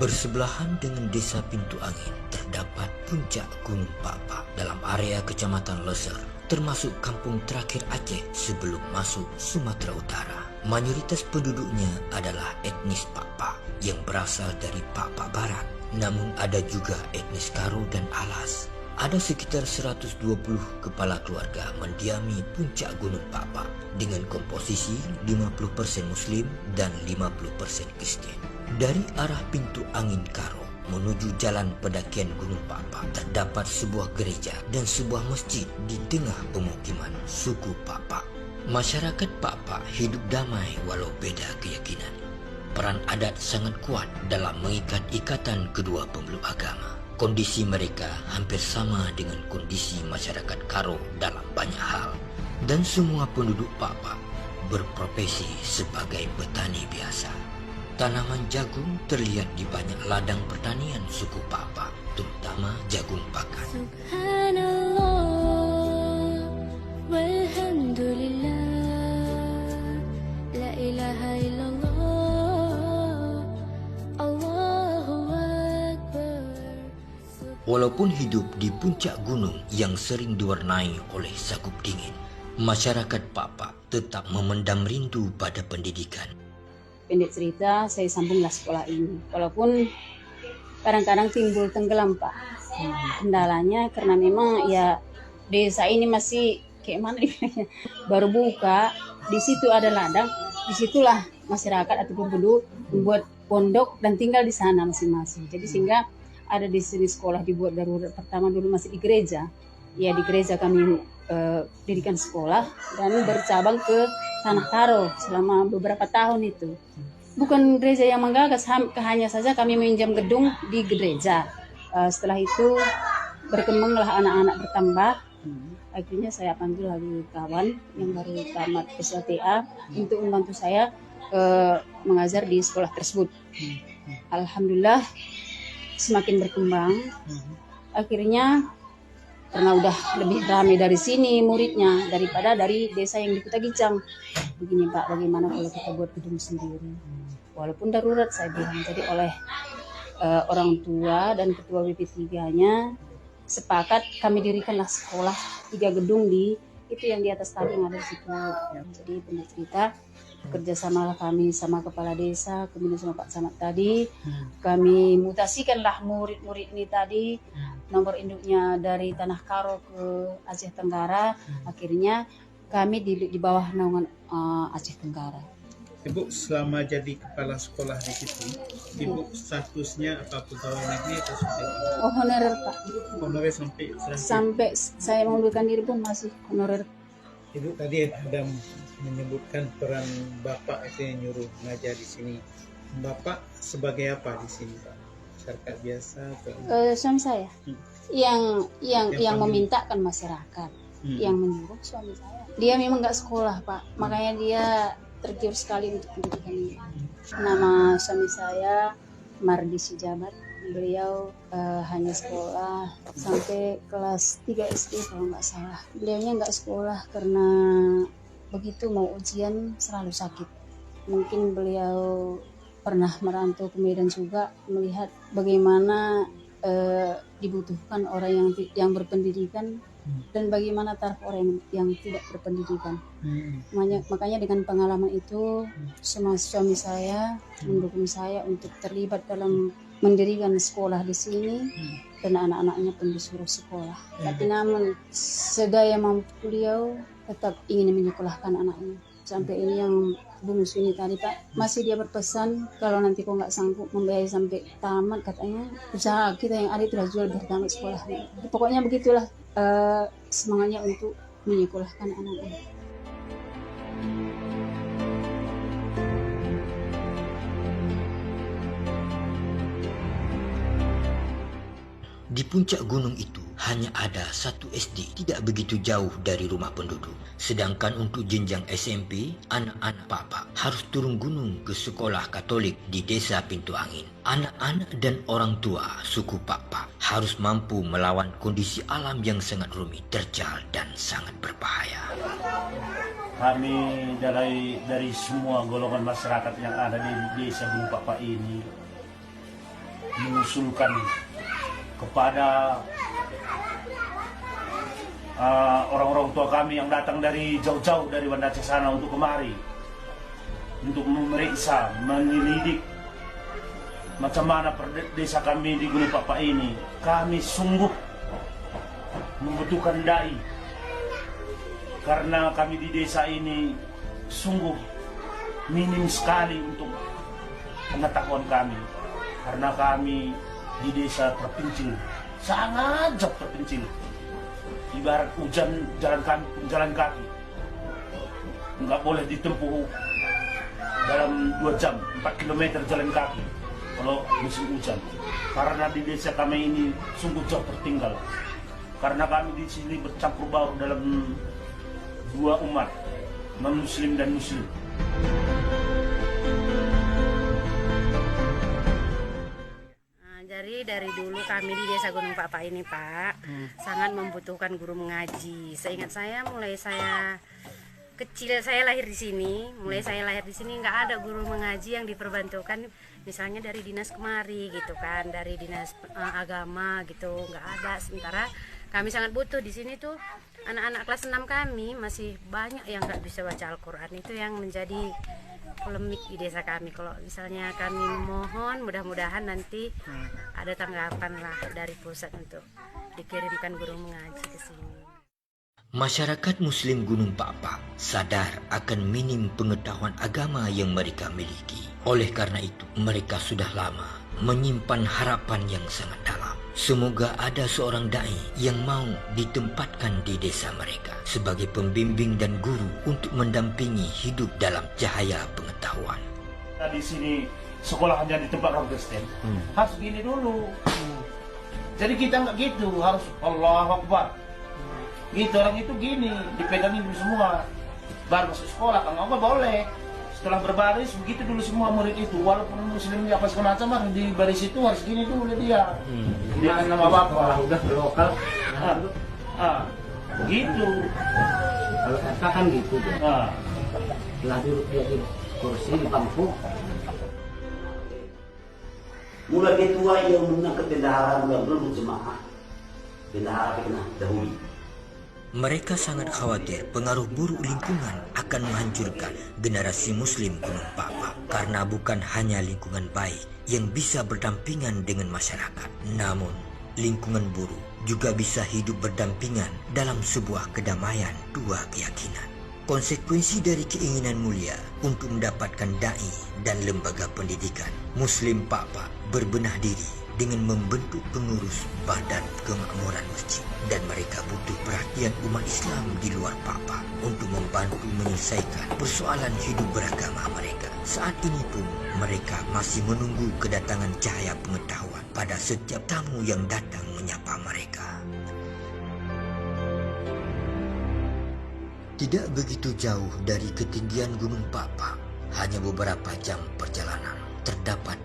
Bersebelahan dengan desa Pintu Angin terdapat puncak Gunung Papa dalam area Kecamatan Loser, termasuk kampung terakhir Aceh sebelum masuk Sumatera Utara. Mayoritas penduduknya adalah etnis Papa yang berasal dari Papa Barat, namun ada juga etnis Karo dan Alas. Ada sekitar 120 kepala keluarga mendiami puncak Gunung Papa dengan komposisi 50% Muslim dan 50% Kristen. Dari arah Pintu Angin Karo menuju jalan pendakian Gunung Papa terdapat sebuah gereja dan sebuah masjid di tengah pemukiman suku Papa. Masyarakat Papa hidup damai walau beda keyakinan. Peran adat sangat kuat dalam mengikat ikatan kedua pemeluk agama. Kondisi mereka hampir sama dengan kondisi masyarakat Karo dalam banyak hal. Dan semua penduduk Papa berprofesi sebagai petani biasa. Tanaman jagung terlihat di banyak ladang pertanian suku Papa, terutama jagung pakan. Subhanallah, walhamdulillah, la ilaha illallah, Allahu Akbar. Walaupun hidup di puncak gunung yang sering diwarnai oleh sakup dingin, masyarakat Papa tetap memendam rindu pada pendidikan. Pendek cerita, saya sambunglah sekolah ini. Walaupun kadang-kadang timbul tenggelam, Pak. Kendalanya karena memang ya desa ini masih kayak mana ya, baru buka, di situ ada ladang, disitulah masyarakat atau penduduk membuat pondok dan tinggal di sana masing-masing. Jadi sehingga ada di sini sekolah dibuat darurat. Pertama dulu masih di gereja. Ya di gereja kami dirikan sekolah dan bercabang ke Tanah Karo selama beberapa tahun itu. Bukan gereja yang menggagas, hanya saja kami meminjam gedung di gereja. Setelah itu berkembanglah anak-anak bertambah. Akhirnya saya panggil lagi kawan yang baru tamat SLTA untuk membantu saya mengajar di sekolah tersebut. Alhamdulillah semakin berkembang. Akhirnya karena udah lebih ramai dari sini muridnya daripada dari desa yang di Kota Gicang. Begini Pak, bagaimana kalau kita buat gedung sendiri? Walaupun darurat saya bilang. Jadi oleh orang tua dan ketua BP3-nya sepakat kami dirikanlah sekolah 3 gedung di itu yang di atas tadi yang ada di situ. Jadi benar cerita kerjasamalah kami sama kepala desa, kemudian sama Pak Camat tadi, kami mutasikanlah murid-murid ini tadi, nomor induknya dari Tanah Karo ke Aceh Tenggara, akhirnya kami di bawah naungan Aceh Tenggara. Ibu selama jadi kepala sekolah di situ, Ibu statusnya apa, pegawai negeri atau seperti apa? Oh, honorer Pak. Honorer Sampai saya mengundurkan diri pun masih honorer. Ibu tadi ada menyebutkan peran Bapak itu yang nyuruh ngajar di sini. Bapak sebagai apa di sini, Pak? Masyarakat biasa atau? Suami saya yang panggil. memintakan masyarakat, yang menyuruh suami saya. Dia memang nggak sekolah Pak, makanya dia tergiur sekali untuk pendidikan ini. Nama suami saya Mardi Sijabat. Beliau hanya sekolah sampai kelas 3 SD kalau nggak salah. Beliaunya nggak sekolah karena begitu mau ujian selalu sakit. Mungkin beliau pernah merantau ke Medan juga, melihat bagaimana dibutuhkan orang yang berpendidikan dan bagaimana taraf orang yang tidak berpendidikan. Makanya dengan pengalaman itu, semua suami saya mendukung saya untuk terlibat dalam mendirikan sekolah di sini dan anak-anaknya pun disuruh sekolah. Tapi namun sedaya mampu beliau tetap ingin menyekolahkan anaknya. Sampai ini yang bungsu ini tadi Pak, masih dia berpesan kalau nanti kau nggak sanggup membayar sampai tamat, katanya usaha kita yang ada itu jual biar tamat sekolahnya. Pokoknya begitulah semangatnya untuk menyekolahkan anaknya. Di puncak gunung itu hanya ada 1 SD, tidak begitu jauh dari rumah penduduk. Sedangkan untuk jenjang SMP, anak-anak Papa harus turun gunung ke sekolah Katolik di desa Pintu Angin. Anak-anak dan orang tua suku Papa harus mampu melawan kondisi alam yang sangat rumit, terjal dan sangat berbahaya. Kami dari semua golongan masyarakat yang ada di desa Gunung Papa ini mengusulkan kepada orang-orang tua kami yang datang dari jauh-jauh dari Banda Aceh sana untuk kemari, untuk memeriksa, menyelidik macam mana desa kami di Gunung Papa ini. Kami sungguh membutuhkan dai, karena kami di desa ini sungguh minim sekali untuk pengetahuan kami, karena kami di desa terpencil, sangat jauh terpencil. Ibarat hujan jalan kaki nggak boleh ditempuh dalam 2 jam, 4 km jalan kaki kalau musim hujan. Karena di desa kami ini sungguh jauh tertinggal, karena kami di sini bercampur baur dalam 2 umat, non-muslim dan muslim. Jadi dari dulu kami di Desa Gunung Papa ini, Pak, sangat membutuhkan guru mengaji. Seingat saya, mulai saya kecil, saya lahir di sini, nggak ada guru mengaji yang diperbantukan, misalnya dari dinas kemari gitu kan, dari dinas agama gitu, nggak ada. Sementara kami sangat butuh di sini tuh, anak-anak kelas 6 kami masih banyak yang nggak bisa baca Al-Quran. Itu yang menjadi polemik di desa kami. Kalau misalnya kami mohon, mudah-mudahan nanti ada tanggapan lah dari pusat untuk dikirimkan guru mengaji ke sini. Masyarakat Muslim Gunung Papa sadar akan minim pengetahuan agama yang mereka miliki. Oleh karena itu, mereka sudah lama menyimpan harapan yang sangat dalam. Semoga ada seorang dai yang mau ditempatkan di desa mereka sebagai pembimbing dan guru untuk mendampingi hidup dalam cahaya pengetahuan. Di sini sekolah hanya di tempat orang Kristen, harus gini dulu. Jadi kita nggak gitu, harus Allahu Akbar. Gitu, orang itu gini, dipegangin dulu semua. Baru masuk sekolah, kalau nggak boleh. Setelah berbaris, begitu dulu semua murid itu. Walaupun muslimnya apa segala macam, harus di baris itu, harus gini dulu dia. Dia nama bapak. Udah lokal. Begitu. Kalau RK kan gitu. Setelah duduk dia di kursi di bangku. Mulai ketua yang mengangkat bendahara belum jemaah. Bendahara kena dahulu. Mereka sangat khawatir pengaruh buruk lingkungan akan menghancurkan generasi Muslim Gunung Papa, karena bukan hanya lingkungan baik yang bisa berdampingan dengan masyarakat, namun lingkungan buruk juga bisa hidup berdampingan dalam sebuah kedamaian 2 keyakinan. Konsekuensi dari keinginan mulia untuk mendapatkan dai dan lembaga pendidikan, Muslim Papa berbenah diri dengan membentuk pengurus badan kemakmuran masjid, dan mereka butuh perhatian umat Islam di luar Papa untuk membantu menyelesaikan persoalan hidup beragama mereka. Saat ini pun mereka masih menunggu kedatangan cahaya pengetahuan pada setiap tamu yang datang menyapa mereka. Tidak begitu jauh dari ketinggian Gunung Papa, hanya beberapa jam perjalanan, terdapat